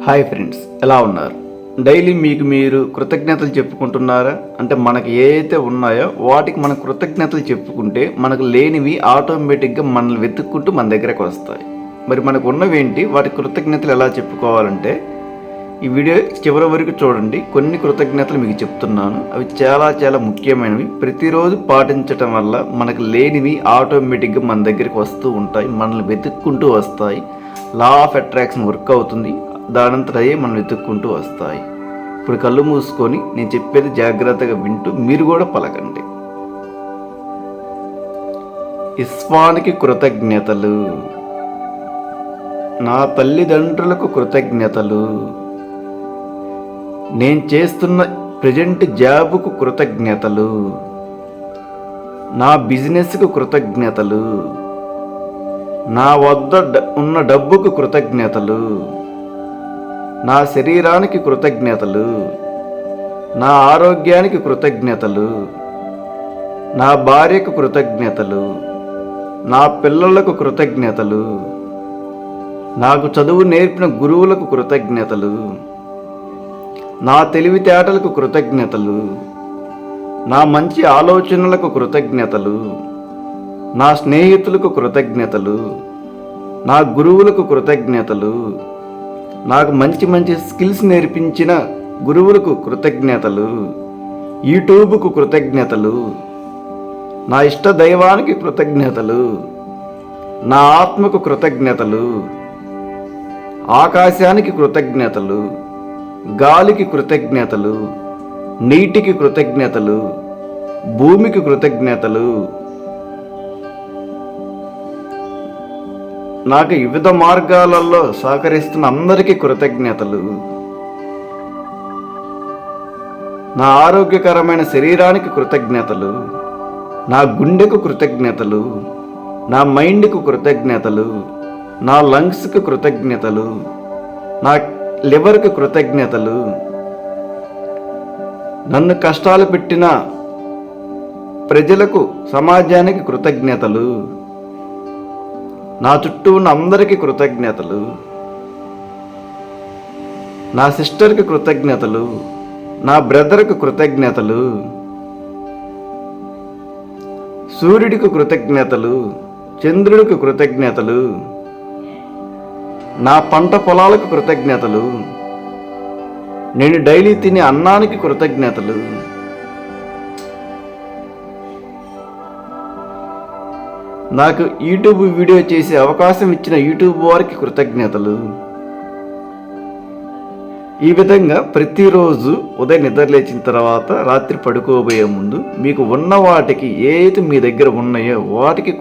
Hi friends, ఎలా ఉన్నారు? Daily మీకు మీరు కృతజ్ఞతలు చెప్పుకుంటున్నారా? అంటే మనకి ఏవైతే ఉన్నాయో వాటికి మనం కృతజ్ఞతలు చెప్పుకుంటే మనకు లేనివి ఆటోమేటిక్గా మనల్ని వెతుక్కుంటూ మన దగ్గరకు వస్తాయి. మరి మనకు ఉన్నవేంటి, వాటి కృతజ్ఞతలు ఎలా చెప్పుకోవాలంటే ఈ వీడియో చివరి వరకు చూడండి. కొన్ని కృతజ్ఞతలు మీకు చెప్తున్నాను, అవి చాలా చాలా ముఖ్యమైనవి. ప్రతిరోజు పాటించటం వల్ల మనకు లేనివి ఆటోమేటిక్గా మన దగ్గరికి వస్తూ ఉంటాయి, మనల్ని వెతుక్కుంటూ వస్తాయి. లా ఆఫ్ అట్రాక్షన్ వర్క్ అవుతుంది, దానంతట అయ్యే మనం వెతుక్కుంటూ వస్తాయి. ఇప్పుడు కళ్ళు మూసుకొని నేను చెప్పేది జాగ్రత్తగా వింటూ మీరు కూడా పలకండి. విశ్వానికి కృతజ్ఞతలు, నా తల్లిదండ్రులకు కృతజ్ఞతలు, నేను చేస్తున్న ప్రజెంట్ జాబుకు కృతజ్ఞతలు, నా బిజినెస్కు కృతజ్ఞతలు, నా వద్ద ఉన్న డబ్బుకు కృతజ్ఞతలు, నా శరీరానికి కృతజ్ఞతలు, నా ఆరోగ్యానికి కృతజ్ఞతలు, నా భార్యకు కృతజ్ఞతలు, నా పిల్లలకు కృతజ్ఞతలు, నాకు చదువు నేర్పిన గురువులకు కృతజ్ఞతలు, నా తెలివితేటలకు కృతజ్ఞతలు, నా మంచి ఆలోచనలకు కృతజ్ఞతలు, నా స్నేహితులకు కృతజ్ఞతలు, నా గురువులకు కృతజ్ఞతలు, నాకు మంచి మంచి స్కిల్స్ నేర్పించిన గురువులకు కృతజ్ఞతలు, యూట్యూబ్కు కృతజ్ఞతలు, నా ఇష్ట దైవానికి కృతజ్ఞతలు, నా ఆత్మకు కృతజ్ఞతలు, ఆకాశానికి కృతజ్ఞతలు, గాలికి కృతజ్ఞతలు, నీటికి కృతజ్ఞతలు, భూమికి కృతజ్ఞతలు, నాకు వివిధ మార్గాలలో సహకరిస్తున్న అందరికీ కృతజ్ఞతలు, నా ఆరోగ్యకరమైన శరీరానికి కృతజ్ఞతలు, నా గుండెకు కృతజ్ఞతలు, నా మైండ్కు కృతజ్ఞతలు, నా లంగ్స్కి కృతజ్ఞతలు, నా లివర్కి కృతజ్ఞతలు, నన్ను కష్టాలు పెట్టిన ప్రజలకు సమాజానికి కృతజ్ఞతలు, నా చుట్టూ ఉన్న అందరికీ కృతజ్ఞతలు, నా సిస్టర్కి కృతజ్ఞతలు, నా బ్రదర్కి కృతజ్ఞతలు, సూర్యుడికి కృతజ్ఞతలు, చంద్రుడికి కృతజ్ఞతలు, నా పంట పొలాలకు కృతజ్ఞతలు, నేను డైలీ తినే అన్నానికి కృతజ్ఞతలు, నాకు యూట్యూబ్ వీడియో చేసే అవకాశం ఇచ్చిన యూట్యూబ్ వారికి కృతజ్ఞతలు. ఈ విధంగా ప్రతిరోజు ఉదయం నిద్ర లేచిన తర్వాత రాత్రి పడుకోబోయే ముందు మీకు ఉన్న వాటికి ఏదైతే మీ దగ్గర ఉన్నాయో వాటికి